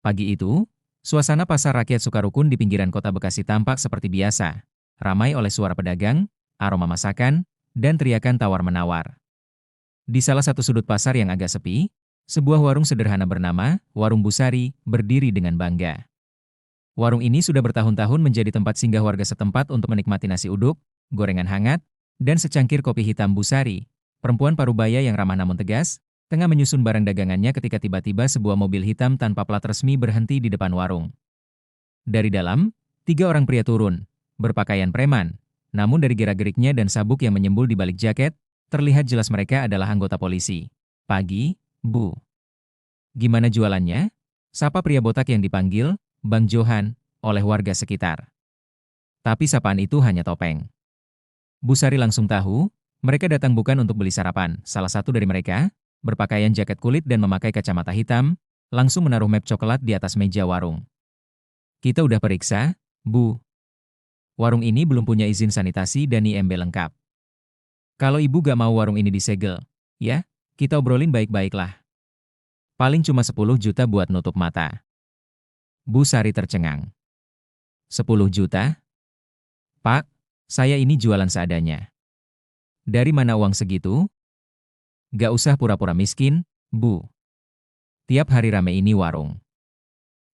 Pagi itu, suasana pasar rakyat Sukarukun di pinggiran kota Bekasi tampak seperti biasa, ramai oleh suara pedagang, aroma masakan, dan teriakan tawar-menawar. Di salah satu sudut pasar yang agak sepi, sebuah warung sederhana bernama Warung Busari berdiri dengan bangga. Warung ini sudah bertahun-tahun menjadi tempat singgah warga setempat untuk menikmati nasi uduk, gorengan hangat, dan secangkir kopi hitam Busari. Perempuan parubaya yang ramah namun tegas, tengah menyusun barang dagangannya ketika tiba-tiba sebuah mobil hitam tanpa plat resmi berhenti di depan warung. Dari dalam, 3 orang pria turun, berpakaian preman. Namun dari gerak-geriknya dan sabuk yang menyembul di balik jaket, terlihat jelas mereka adalah anggota polisi. "Pagi, Bu. Gimana jualannya?" Sapa pria botak yang dipanggil Bang Johan oleh warga sekitar. Tapi sapaan itu hanya topeng. Busari langsung tahu, mereka datang bukan untuk beli sarapan. Salah satu dari mereka, berpakaian jaket kulit dan memakai kacamata hitam, langsung menaruh map coklat di atas meja warung. "Kita udah periksa, Bu. Warung ini belum punya izin sanitasi dan IMB lengkap. Kalau Ibu gak mau warung ini disegel, ya, kita obrolin baik-baiklah. Paling cuma 10 juta buat nutup mata." Busari tercengang. 10 juta? "Pak, saya ini jualan seadanya. Dari mana uang segitu?" "Gak usah pura-pura miskin, Bu. Tiap hari rame ini warung.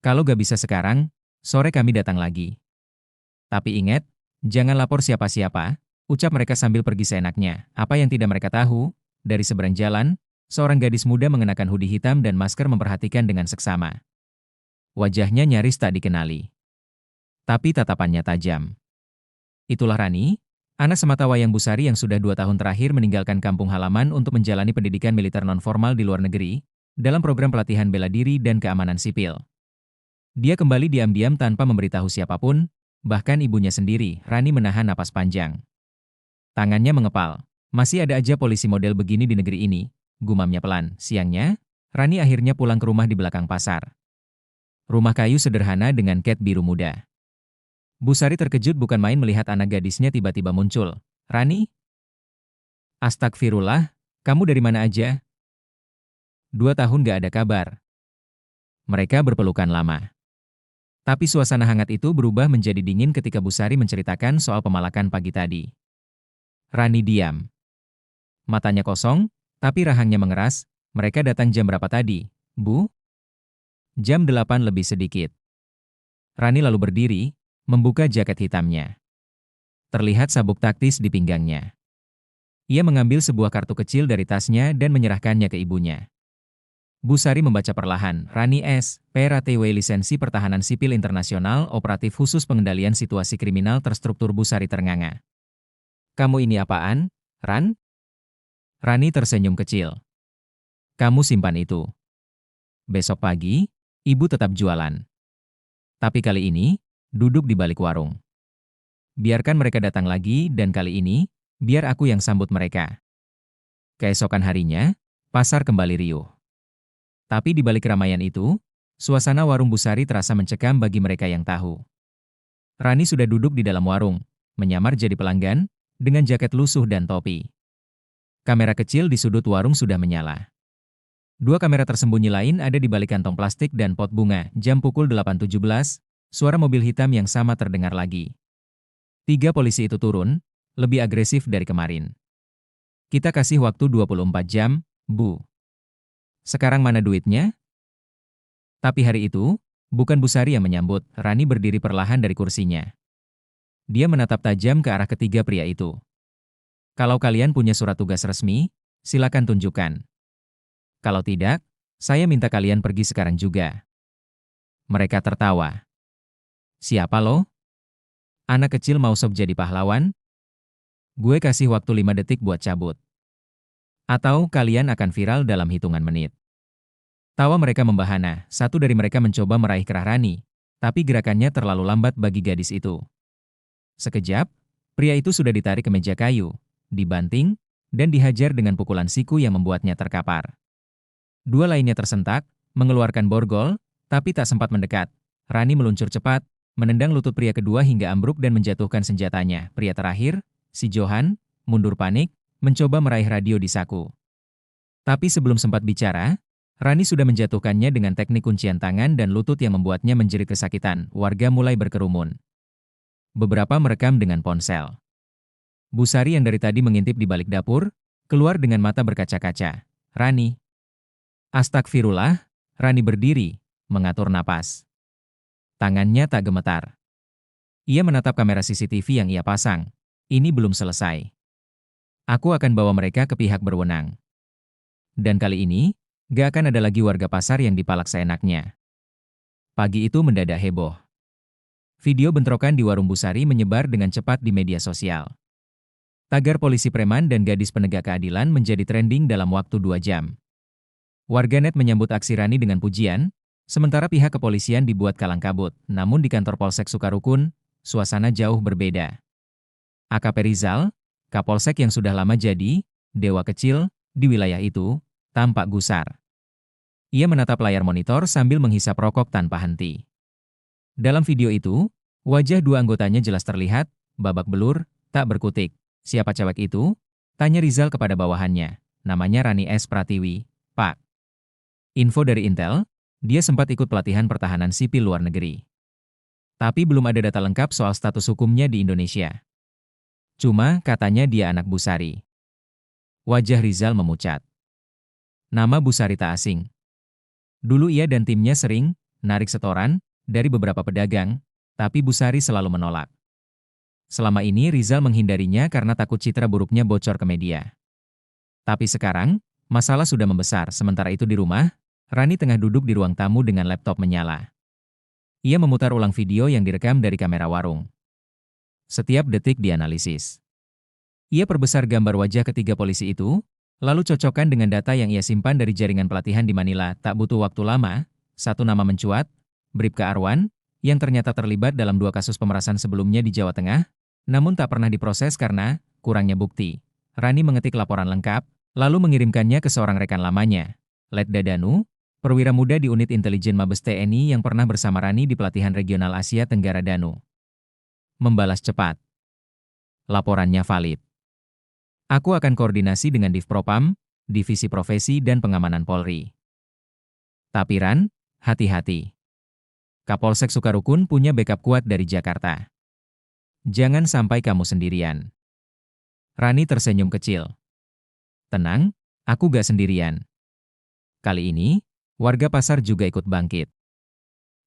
Kalau gak bisa sekarang, sore kami datang lagi. Tapi ingat, jangan lapor siapa-siapa," ucap mereka sambil pergi seenaknya. Apa yang tidak mereka tahu, dari seberang jalan, seorang gadis muda mengenakan hoodie hitam dan masker memperhatikan dengan seksama. Wajahnya nyaris tak dikenali. Tapi tatapannya tajam. Itulah Rani, anak sematawayang Busari yang sudah 2 tahun terakhir meninggalkan kampung halaman untuk menjalani pendidikan militer non-formal di luar negeri, dalam program pelatihan bela diri dan keamanan sipil. Dia kembali diam-diam tanpa memberitahu siapapun, bahkan ibunya sendiri. Rani menahan napas panjang. Tangannya mengepal. Masih ada aja polisi model begini di negeri ini, gumamnya pelan. Siangnya, Rani akhirnya pulang ke rumah di belakang pasar. Rumah kayu sederhana dengan cat biru muda. Busari terkejut bukan main melihat anak gadisnya tiba-tiba muncul. "Rani? Astagfirullah, kamu dari mana aja? 2 tahun gak ada kabar." Mereka berpelukan lama. Tapi suasana hangat itu berubah menjadi dingin ketika Busari menceritakan soal pemalakan pagi tadi. Rani diam. Matanya kosong, tapi rahangnya mengeras. "Mereka datang jam berapa tadi, Bu?" "Jam 8 lebih sedikit." Rani lalu berdiri, membuka jaket hitamnya. Terlihat sabuk taktis di pinggangnya. Ia mengambil sebuah kartu kecil dari tasnya dan menyerahkannya ke ibunya. Busari membaca perlahan. "Rani S. PRATW Lisensi Pertahanan Sipil Internasional Operatif Khusus Pengendalian Situasi Kriminal Terstruktur." Busari ternganga. "Kamu ini apaan, Ran?" Rani tersenyum kecil. "Kamu simpan itu. Besok pagi, Ibu tetap jualan. Tapi kali ini, duduk di balik warung. Biarkan mereka datang lagi dan kali ini, biar aku yang sambut mereka." Keesokan harinya, pasar kembali riuh. Tapi di balik keramaian itu, suasana warung Busari terasa mencekam bagi mereka yang tahu. Rani sudah duduk di dalam warung, menyamar jadi pelanggan, dengan jaket lusuh dan topi. Kamera kecil di sudut warung sudah menyala. 2 kamera tersembunyi lain ada di balik kantong plastik dan pot bunga. Jam pukul 8.17, suara mobil hitam yang sama terdengar lagi. 3 polisi itu turun, lebih agresif dari kemarin. "Kita kasih waktu 24 jam, Bu. Sekarang mana duitnya?" Tapi hari itu, bukan Busari yang menyambut. Rani berdiri perlahan dari kursinya. Dia menatap tajam ke arah ketiga pria itu. "Kalau kalian punya surat tugas resmi, silakan tunjukkan. Kalau tidak, saya minta kalian pergi sekarang juga." Mereka tertawa. "Siapa lo? Anak kecil mau sok jadi pahlawan? Gue kasih waktu 5 detik buat cabut. Atau kalian akan viral dalam hitungan menit." Tawa mereka membahana. Satu dari mereka mencoba meraih kerah Rani, tapi gerakannya terlalu lambat bagi gadis itu. Sekejap, pria itu sudah ditarik ke meja kayu, dibanting, dan dihajar dengan pukulan siku yang membuatnya terkapar. 2 lainnya tersentak, mengeluarkan borgol, tapi tak sempat mendekat. Rani meluncur cepat, menendang lutut pria kedua hingga ambruk dan menjatuhkan senjatanya. Pria terakhir, si Johan, mundur panik, mencoba meraih radio di saku. Tapi sebelum sempat bicara, Rani sudah menjatuhkannya dengan teknik kuncian tangan dan lutut yang membuatnya menjerit kesakitan. Warga mulai berkerumun. Beberapa merekam dengan ponsel. Busari yang dari tadi mengintip di balik dapur, keluar dengan mata berkaca-kaca. Rani. Astagfirullah, Rani berdiri, mengatur napas. Tangannya tak gemetar. Ia menatap kamera CCTV yang ia pasang. Ini belum selesai. Aku akan bawa mereka ke pihak berwenang. Dan kali ini, gak akan ada lagi warga pasar yang dipalak seenaknya. Pagi itu mendadak heboh. Video bentrokan di warung Busari menyebar dengan cepat di media sosial. Tagar polisi preman dan gadis penegak keadilan menjadi trending dalam waktu 2 jam. Warganet menyambut aksi Rani dengan pujian, sementara pihak kepolisian dibuat kalang kabut. Namun di kantor Polsek Sukarukun, suasana jauh berbeda. AKP Rizal, Kapolsek yang sudah lama jadi dewa kecil di wilayah itu, tampak gusar. Ia menatap layar monitor sambil menghisap rokok tanpa henti. Dalam video itu, wajah dua anggotanya jelas terlihat, babak belur, tak berkutik. Siapa cewek itu? Tanya Rizal kepada bawahannya. Namanya Rani S. Pratiwi, Pak. Info dari Intel, dia sempat ikut pelatihan pertahanan sipil luar negeri. Tapi belum ada data lengkap soal status hukumnya di Indonesia. Cuma, katanya dia anak Busari. Wajah Rizal memucat. Nama Busari tak asing. Dulu ia dan timnya sering narik setoran dari beberapa pedagang, tapi Busari selalu menolak. Selama ini Rizal menghindarinya karena takut citra buruknya bocor ke media. Tapi sekarang, masalah sudah membesar. Sementara itu di rumah, Rani tengah duduk di ruang tamu dengan laptop menyala. Ia memutar ulang video yang direkam dari kamera warung. Setiap detik dianalisis. Ia perbesar gambar wajah ketiga polisi itu, lalu cocokkan dengan data yang ia simpan dari jaringan pelatihan di Manila. Tak butuh waktu lama, satu nama mencuat, Bribka Arwan, yang ternyata terlibat dalam 2 kasus pemerasan sebelumnya di Jawa Tengah, namun tak pernah diproses karena kurangnya bukti. Rani mengetik laporan lengkap, lalu mengirimkannya ke seorang rekan lamanya, Letda Danu, perwira muda di unit intelijen Mabes TNI yang pernah bersama Rani di pelatihan regional Asia Tenggara. Danu membalas cepat. Laporannya valid. Aku akan koordinasi dengan Divpropam, Divisi Profesi dan Pengamanan Polri. Tapi Ran, hati-hati. Kapolsek Sukarukun punya backup kuat dari Jakarta. Jangan sampai kamu sendirian. Rani tersenyum kecil. Tenang, aku gak sendirian. Kali ini, warga pasar juga ikut bangkit.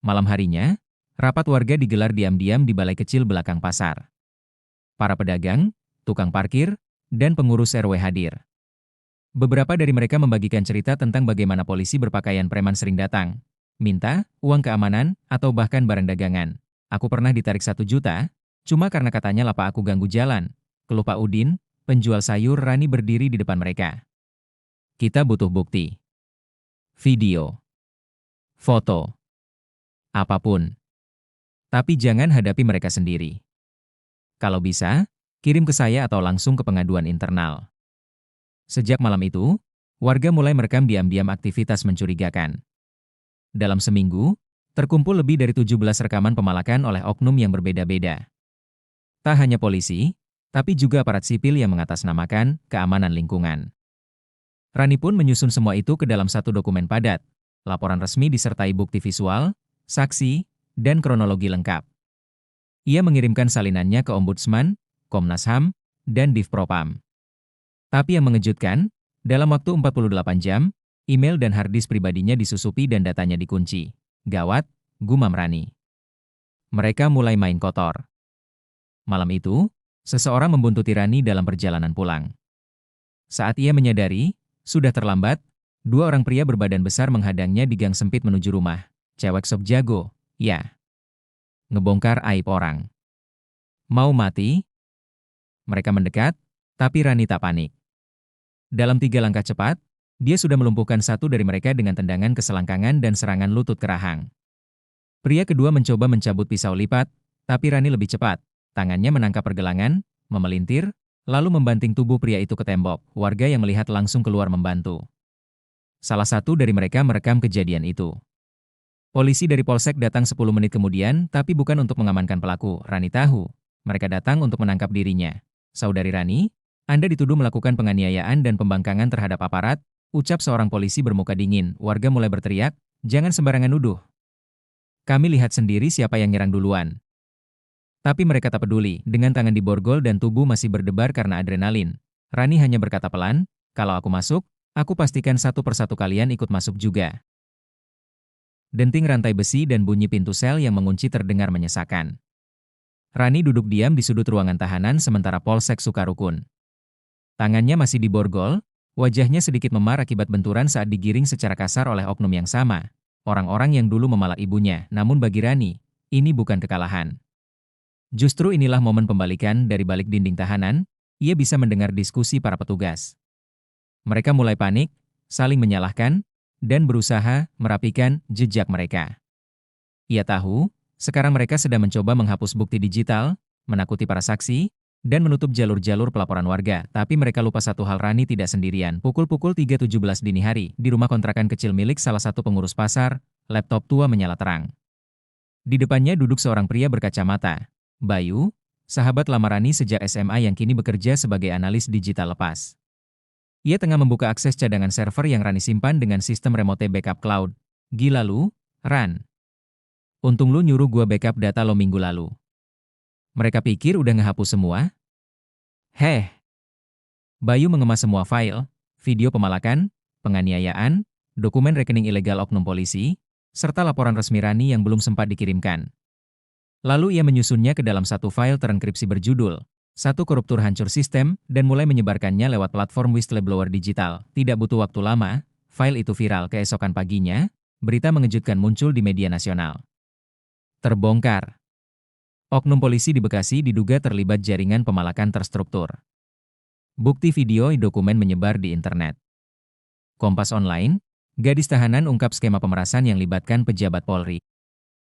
Malam harinya, rapat warga digelar diam-diam di balai kecil belakang pasar. Para pedagang, tukang parkir, dan pengurus RW hadir. Beberapa dari mereka membagikan cerita tentang bagaimana polisi berpakaian preman sering datang, minta uang keamanan, atau bahkan barang dagangan. Aku pernah ditarik 1 juta, cuma karena katanya lapak aku ganggu jalan. Keluh Pak Udin, penjual sayur. Rani berdiri di depan mereka. Kita butuh bukti. Video. Foto. Apapun. Tapi jangan hadapi mereka sendiri. Kalau bisa, kirim ke saya atau langsung ke pengaduan internal. Sejak malam itu, warga mulai merekam diam-diam aktivitas mencurigakan. Dalam seminggu, terkumpul lebih dari 17 rekaman pemalakan oleh oknum yang berbeda-beda. Tak hanya polisi, tapi juga aparat sipil yang mengatasnamakan keamanan lingkungan. Rani pun menyusun semua itu ke dalam satu dokumen padat, laporan resmi disertai bukti visual, saksi, dan kronologi lengkap. Ia mengirimkan salinannya ke Ombudsman, Komnas HAM, dan Divpropam. Tapi yang mengejutkan, dalam waktu 48 jam, email dan harddisk pribadinya disusupi dan datanya dikunci. Gawat, gumam Rani. Mereka mulai main kotor. Malam itu, seseorang membuntuti Rani dalam perjalanan pulang. Saat ia menyadari, sudah terlambat, 2 orang pria berbadan besar menghadangnya di gang sempit menuju rumah. Cewek sok jago, ya. Ngebongkar aib orang. Mau mati? Mereka mendekat, tapi Rani tak panik. Dalam 3 langkah cepat, dia sudah melumpuhkan satu dari mereka dengan tendangan ke selangkangan dan serangan lutut ke rahang. Pria kedua mencoba mencabut pisau lipat, tapi Rani lebih cepat. Tangannya menangkap pergelangan, memelintir, lalu membanting tubuh pria itu ke tembok. Warga yang melihat langsung keluar membantu. Salah satu dari mereka merekam kejadian itu. Polisi dari Polsek datang 10 menit kemudian, tapi bukan untuk mengamankan pelaku. Rani tahu, mereka datang untuk menangkap dirinya. Saudari Rani, Anda dituduh melakukan penganiayaan dan pembangkangan terhadap aparat, Ucap seorang polisi bermuka dingin. Warga mulai berteriak, "Jangan sembarangan nuduh. Kami lihat sendiri siapa yang nyerang duluan." Tapi mereka tak peduli, dengan tangan diborgol dan tubuh masih berdebar karena adrenalin. Rani hanya berkata pelan, "Kalau aku masuk, aku pastikan satu persatu kalian ikut masuk juga." Denting rantai besi dan bunyi pintu sel yang mengunci terdengar menyesakan. Rani duduk diam di sudut ruangan tahanan sementara Polsek Sukarukun. Tangannya masih diborgol, wajahnya sedikit memar akibat benturan saat digiring secara kasar oleh oknum yang sama. Orang-orang yang dulu memalak ibunya, namun bagi Rani, ini bukan kekalahan. Justru inilah momen pembalikan dari balik dinding tahanan, ia bisa mendengar diskusi para petugas. Mereka mulai panik, saling menyalahkan, dan berusaha merapikan jejak mereka. Ia tahu, sekarang mereka sedang mencoba menghapus bukti digital, menakuti para saksi, dan menutup jalur-jalur pelaporan warga. Tapi mereka lupa satu hal, Rani tidak sendirian. Pukul 3.17 dini hari, di rumah kontrakan kecil milik salah satu pengurus pasar, laptop tua menyala terang. Di depannya duduk seorang pria berkacamata, Bayu, sahabat lama Rani sejak SMA yang kini bekerja sebagai analis digital lepas. Ia tengah membuka akses cadangan server yang Rani simpan dengan sistem remote backup cloud. "Gila lu, Ran. Untung lu nyuruh gua backup data lo minggu lalu. Mereka pikir udah ngehapus semua?" "Heh." Bayu mengemas semua file, video pemalakan, penganiayaan, dokumen rekening ilegal oknum polisi, serta laporan resmi Rani yang belum sempat dikirimkan. Lalu ia menyusunnya ke dalam satu file terenkripsi berjudul, "Satu koruptor hancur sistem," dan mulai menyebarkannya lewat platform whistleblower digital. Tidak butuh waktu lama, file itu viral. Keesokan paginya, berita mengejutkan muncul di media nasional. Terbongkar. Oknum polisi di Bekasi diduga terlibat jaringan pemalakan terstruktur. Bukti video dokumen menyebar di internet. Kompas Online, gadis tahanan ungkap skema pemerasan yang libatkan pejabat Polri.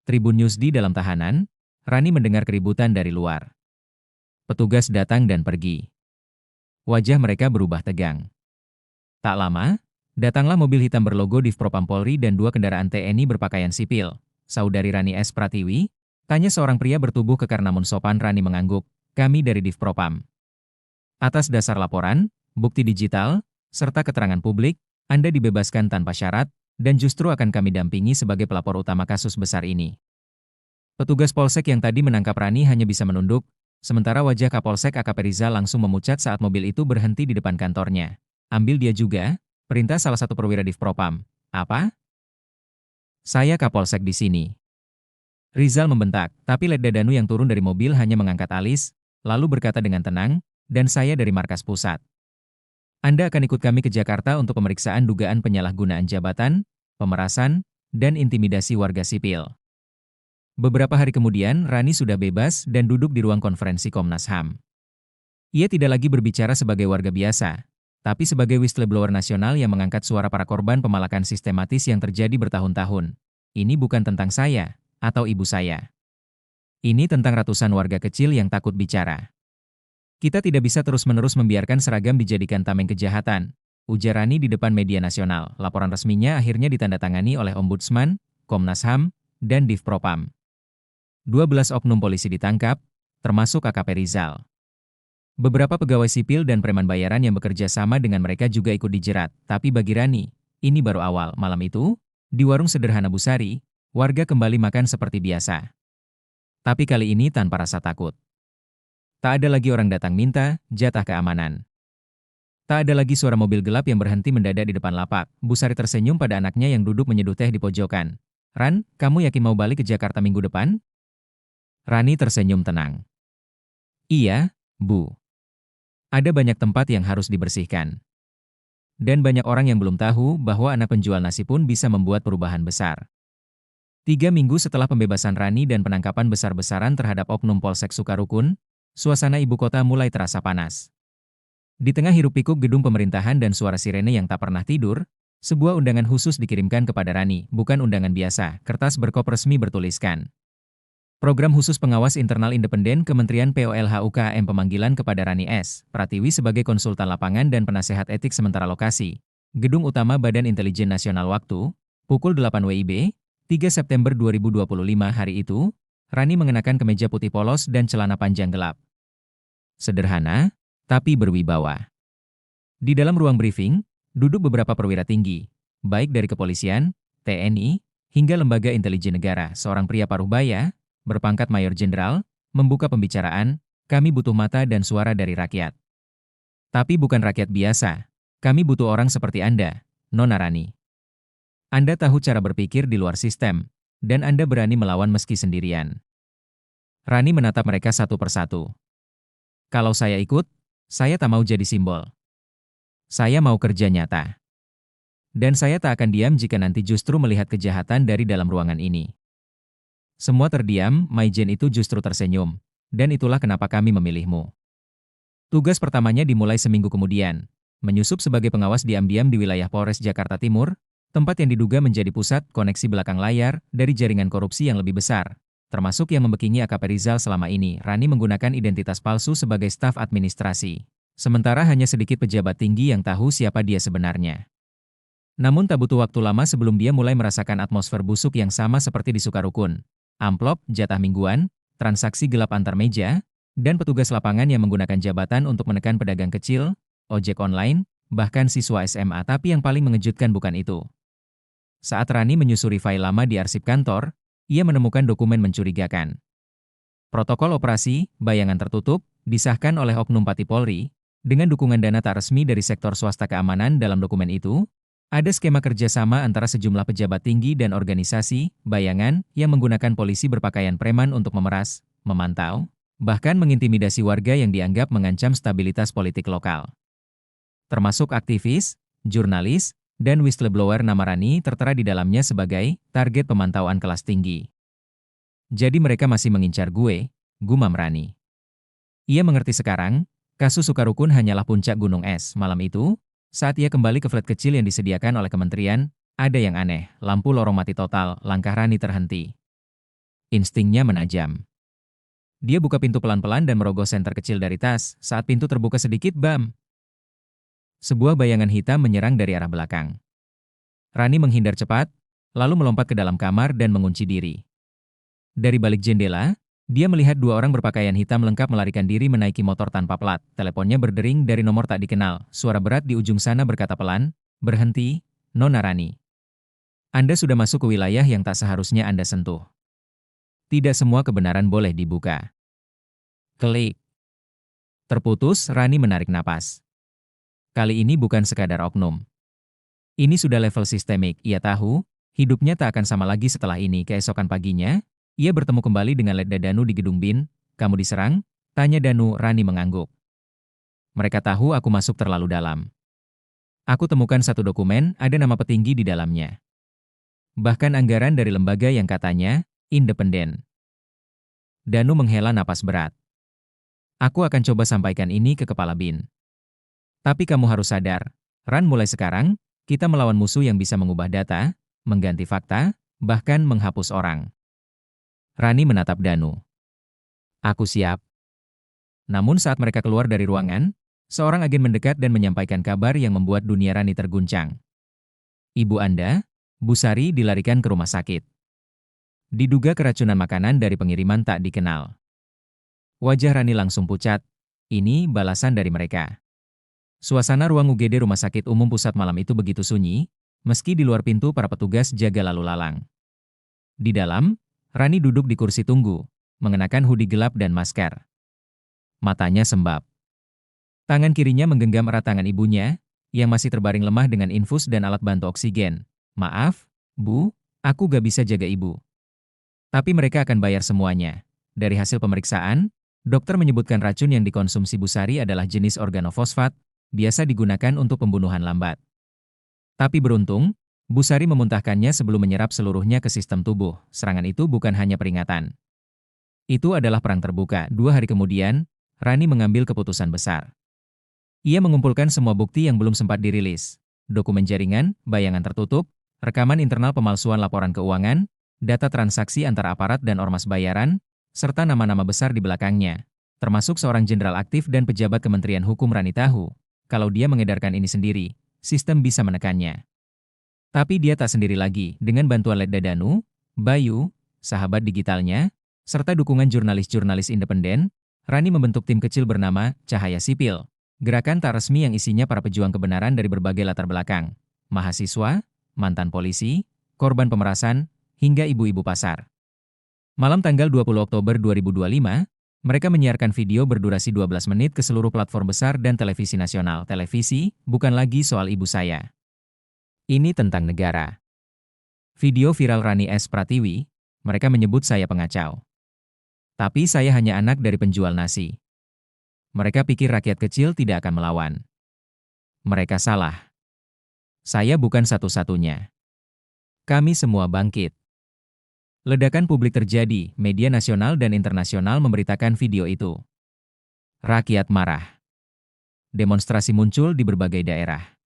Tribun News di dalam tahanan, Rani mendengar keributan dari luar. Petugas datang dan pergi. Wajah mereka berubah tegang. Tak lama, datanglah mobil hitam berlogo Divpropam Polri dan dua kendaraan TNI berpakaian sipil. "Saudari Rani S. Pratiwi?" tanya seorang pria bertubuh kekar namun sopan. Rani mengangguk, "Kami dari Divpropam. Atas dasar laporan, bukti digital, serta keterangan publik, Anda dibebaskan tanpa syarat, dan justru akan kami dampingi sebagai pelapor utama kasus besar ini." Petugas Polsek yang tadi menangkap Rani hanya bisa menunduk, sementara wajah Kapolsek AKP Rizal langsung memucat saat mobil itu berhenti di depan kantornya. "Ambil dia juga," perintah salah satu perwira Divpropam. "Apa?" "Saya Kapolsek di sini." Rizal membentak, tapi Letda Danu yang turun dari mobil hanya mengangkat alis, lalu berkata dengan tenang, "Dan saya dari markas pusat. Anda akan ikut kami ke Jakarta untuk pemeriksaan dugaan penyalahgunaan jabatan, pemerasan, dan intimidasi warga sipil." Beberapa hari kemudian, Rani sudah bebas dan duduk di ruang konferensi Komnas HAM. Ia tidak lagi berbicara sebagai warga biasa, tapi sebagai whistleblower nasional yang mengangkat suara para korban pemalakan sistematis yang terjadi bertahun-tahun. "Ini bukan tentang saya, atau ibu saya. Ini tentang ratusan warga kecil yang takut bicara. Kita tidak bisa terus-menerus membiarkan seragam dijadikan tameng kejahatan," ujar Rani di depan media nasional. Laporan resminya akhirnya ditandatangani oleh Ombudsman, Komnas HAM, dan Divpropam. 12 oknum polisi ditangkap, termasuk AKP Rizal. Beberapa pegawai sipil dan preman bayaran yang bekerja sama dengan mereka juga ikut dijerat. Tapi bagi Rani, ini baru awal. Malam itu, di warung sederhana Busari, warga kembali makan seperti biasa. Tapi kali ini tanpa rasa takut. Tak ada lagi orang datang minta jatah keamanan. Tak ada lagi suara mobil gelap yang berhenti mendadak di depan lapak. Busari tersenyum pada anaknya yang duduk menyeduh teh di pojokan. "Ran, kamu yakin mau balik ke Jakarta minggu depan?" Rani tersenyum tenang. "Iya, Bu. Ada banyak tempat yang harus dibersihkan. Dan banyak orang yang belum tahu bahwa anak penjual nasi pun bisa membuat perubahan besar." 3 minggu setelah pembebasan Rani dan penangkapan besar-besaran terhadap oknum Polsek Sukarukun, suasana ibu kota mulai terasa panas. Di tengah hiruk-pikuk gedung pemerintahan dan suara sirene yang tak pernah tidur, sebuah undangan khusus dikirimkan kepada Rani. Bukan undangan biasa, kertas berkop resmi bertuliskan, "Program Khusus Pengawas Internal Independen Kementerian POLHUKM." Pemanggilan kepada Rani S. Pratiwi sebagai konsultan lapangan dan penasehat etik sementara. Lokasi, Gedung Utama Badan Intelijen Nasional. Waktu, pukul 8 WIB, 3 September 2025. Hari itu, Rani mengenakan kemeja putih polos dan celana panjang gelap. Sederhana, tapi berwibawa. Di dalam ruang briefing, Duduk beberapa perwira tinggi, baik dari kepolisian, TNI, hingga lembaga intelijen negara. Seorang pria paruh baya, berpangkat mayor jenderal, membuka pembicaraan, kami butuh mata dan suara dari rakyat. Tapi bukan rakyat biasa. Kami butuh orang seperti Anda, Nona Rani. Anda tahu cara berpikir di luar sistem, dan Anda berani melawan meski sendirian. Rani menatap mereka satu persatu. Kalau saya ikut, saya tak mau jadi simbol. Saya mau kerja nyata. Dan saya tak akan diam jika nanti justru melihat kejahatan dari dalam ruangan ini. Semua terdiam, Maijen itu justru tersenyum. Dan itulah kenapa kami memilihmu. Tugas pertamanya dimulai seminggu kemudian. Menyusup sebagai pengawas diam-diam di wilayah Polres Jakarta Timur, tempat yang diduga menjadi pusat koneksi belakang layar dari jaringan korupsi yang lebih besar. Termasuk yang membekingi AKP Rizal selama ini. Rani menggunakan identitas palsu sebagai staf administrasi. Sementara hanya sedikit pejabat tinggi yang tahu siapa dia sebenarnya. Namun tak butuh waktu lama sebelum dia mulai merasakan atmosfer busuk yang sama seperti di Sukarukun. Amplop, jatah mingguan, transaksi gelap antar meja, dan petugas lapangan yang menggunakan jabatan untuk menekan pedagang kecil, ojek online, bahkan siswa SMA. Tapi yang paling mengejutkan bukan itu. Saat Rani menyusuri file lama di arsip kantor, ia menemukan dokumen mencurigakan. Protokol operasi, bayangan tertutup, disahkan oleh Oknum Pati Polri, dengan dukungan dana tak resmi dari sektor swasta keamanan. Dalam dokumen itu, ada skema kerjasama antara sejumlah pejabat tinggi dan organisasi, bayangan, yang menggunakan polisi berpakaian preman untuk memeras, memantau, bahkan mengintimidasi warga yang dianggap mengancam stabilitas politik lokal. Termasuk aktivis, jurnalis, dan whistleblower. Nama Rani tertera di dalamnya sebagai target pemantauan kelas tinggi. Jadi mereka masih mengincar gue, gumam Rani. Ia mengerti sekarang, kasus Sukarukun hanyalah puncak gunung es. Malam itu, saat ia kembali ke flat kecil yang disediakan oleh kementerian, ada yang aneh. Lampu lorong mati total, langkah Rani terhenti. Instingnya menajam. Dia buka pintu pelan-pelan dan merogoh senter kecil dari tas. Saat pintu terbuka sedikit, bam! Sebuah bayangan hitam menyerang dari arah belakang. Rani menghindar cepat, lalu melompat ke dalam kamar dan mengunci diri. Dari balik jendela, dia melihat dua orang berpakaian hitam lengkap melarikan diri menaiki motor tanpa plat. Teleponnya berdering dari nomor tak dikenal. Suara berat di ujung sana berkata pelan, "Berhenti, Nona Rani. Anda sudah masuk ke wilayah yang tak seharusnya Anda sentuh. Tidak semua kebenaran boleh dibuka." Klik. Terputus, Rani menarik napas. Kali ini bukan sekadar oknum. Ini sudah level sistemik. Ia tahu, hidupnya tak akan sama lagi setelah ini. Keesokan paginya, ia bertemu kembali dengan Letda Danu di gedung BIN. "Kamu diserang?" tanya Danu. Rani mengangguk. "Mereka tahu aku masuk terlalu dalam. Aku temukan satu dokumen, ada nama petinggi di dalamnya. Bahkan anggaran dari lembaga yang katanya independen." Danu menghela napas berat. "Aku akan coba sampaikan ini ke kepala BIN. Tapi kamu harus sadar, Ran, mulai sekarang, kita melawan musuh yang bisa mengubah data, mengganti fakta, bahkan menghapus orang." Rani menatap Danu. "Aku siap." Namun saat mereka keluar dari ruangan, seorang agen mendekat dan menyampaikan kabar yang membuat dunia Rani terguncang. "Ibu Anda, Bu Sari, dilarikan ke rumah sakit. Diduga keracunan makanan dari pengiriman tak dikenal." Wajah Rani langsung pucat. Ini balasan dari mereka. Suasana ruang UGD Rumah Sakit Umum Pusat malam itu begitu sunyi, meski di luar pintu para petugas jaga lalu lalang. Di dalam, Rani duduk di kursi tunggu, mengenakan hoodie gelap dan masker. Matanya sembab. Tangan kirinya menggenggam erat tangan ibunya, yang masih terbaring lemah dengan infus dan alat bantu oksigen. "Maaf, Bu, aku gak bisa jaga ibu. Tapi mereka akan bayar semuanya." Dari hasil pemeriksaan, dokter menyebutkan racun yang dikonsumsi Bu Sari adalah jenis organofosfat, biasa digunakan untuk pembunuhan lambat. Tapi beruntung, Bu Sari memuntahkannya sebelum menyerap seluruhnya ke sistem tubuh. Serangan itu bukan hanya peringatan. Itu adalah perang terbuka. 2 hari kemudian, Rani mengambil keputusan besar. Ia mengumpulkan semua bukti yang belum sempat dirilis. Dokumen jaringan, bayangan tertutup, rekaman internal pemalsuan laporan keuangan, data transaksi antara aparat dan ormas bayaran, serta nama-nama besar di belakangnya. Termasuk seorang jenderal aktif dan pejabat Kementerian Hukum. Rani tahu, kalau dia mengedarkan ini sendiri, sistem bisa menekannya. Tapi dia tak sendiri lagi. Dengan bantuan Letda Danu, Bayu, sahabat digitalnya, serta dukungan jurnalis-jurnalis independen, Rani membentuk tim kecil bernama Cahaya Sipil. Gerakan tak resmi yang isinya para pejuang kebenaran dari berbagai latar belakang. Mahasiswa, mantan polisi, korban pemerasan, hingga ibu-ibu pasar. Malam tanggal 20 Oktober 2025, mereka menyiarkan video berdurasi 12 menit ke seluruh platform besar dan televisi nasional. Televisi, bukan lagi soal ibu saya. Ini tentang negara. Video viral Rani S. Pratiwi, mereka menyebut saya pengacau. Tapi saya hanya anak dari penjual nasi. Mereka pikir rakyat kecil tidak akan melawan. Mereka salah. Saya bukan satu-satunya. Kami semua bangkit. Ledakan publik terjadi, media nasional dan internasional memberitakan video itu. Rakyat marah. Demonstrasi muncul di berbagai daerah.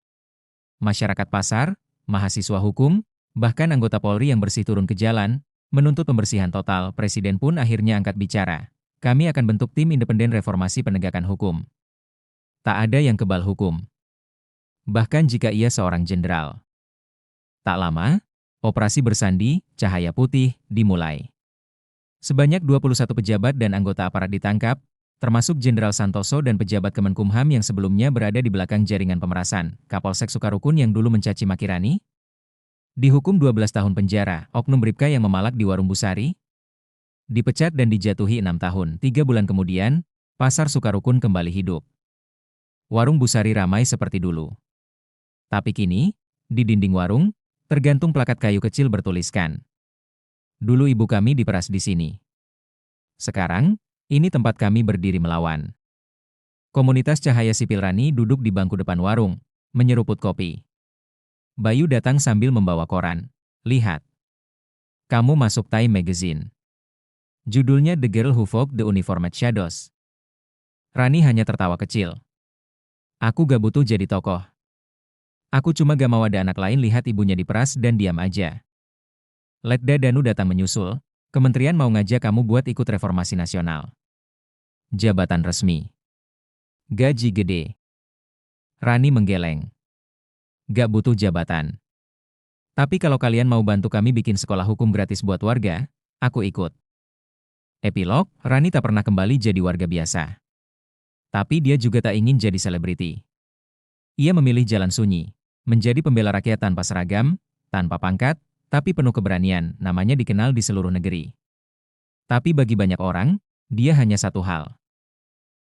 Masyarakat pasar, mahasiswa hukum, bahkan anggota Polri yang bersih turun ke jalan, menuntut pembersihan total. Presiden pun akhirnya angkat bicara. Kami akan bentuk tim independen reformasi penegakan hukum. Tak ada yang kebal hukum. Bahkan jika ia seorang jenderal. Tak lama, operasi bersandi, cahaya putih, dimulai. Sebanyak 21 pejabat dan anggota aparat ditangkap, termasuk Jenderal Santoso dan pejabat Kemenkumham yang sebelumnya berada di belakang jaringan pemerasan. Kapolsek Sukarukun yang dulu mencaci maki Rani, dihukum 12 tahun penjara. Oknum Bribka yang memalak di warung Busari, dipecat dan dijatuhi 6 tahun. 3 bulan kemudian, pasar Sukarukun kembali hidup. Warung Busari ramai seperti dulu. Tapi kini, di dinding warung, tergantung plakat kayu kecil bertuliskan, "Dulu ibu kami diperas di sini. Sekarang, ini tempat kami berdiri melawan." Komunitas Cahaya Sipil Rani duduk di bangku depan warung, menyeruput kopi. Bayu datang sambil membawa koran. "Lihat. Kamu masuk Time Magazine." Judulnya The Girl Who Fought the Uniformed Shadows. Rani hanya tertawa kecil. "Aku gak butuh jadi tokoh. Aku cuma gak mau ada anak lain lihat ibunya diperas dan diam aja." Letda Danu datang menyusul. "Kementerian mau ngajak kamu buat ikut reformasi nasional. Jabatan resmi. Gaji gede." Rani menggeleng. "Gak butuh jabatan. Tapi kalau kalian mau bantu kami bikin sekolah hukum gratis buat warga, aku ikut." Epilog, Rani tak pernah kembali jadi warga biasa. Tapi dia juga tak ingin jadi selebriti. Ia memilih jalan sunyi, menjadi pembela rakyat tanpa seragam, tanpa pangkat, tapi penuh keberanian. Namanya dikenal di seluruh negeri. Tapi bagi banyak orang, dia hanya satu hal.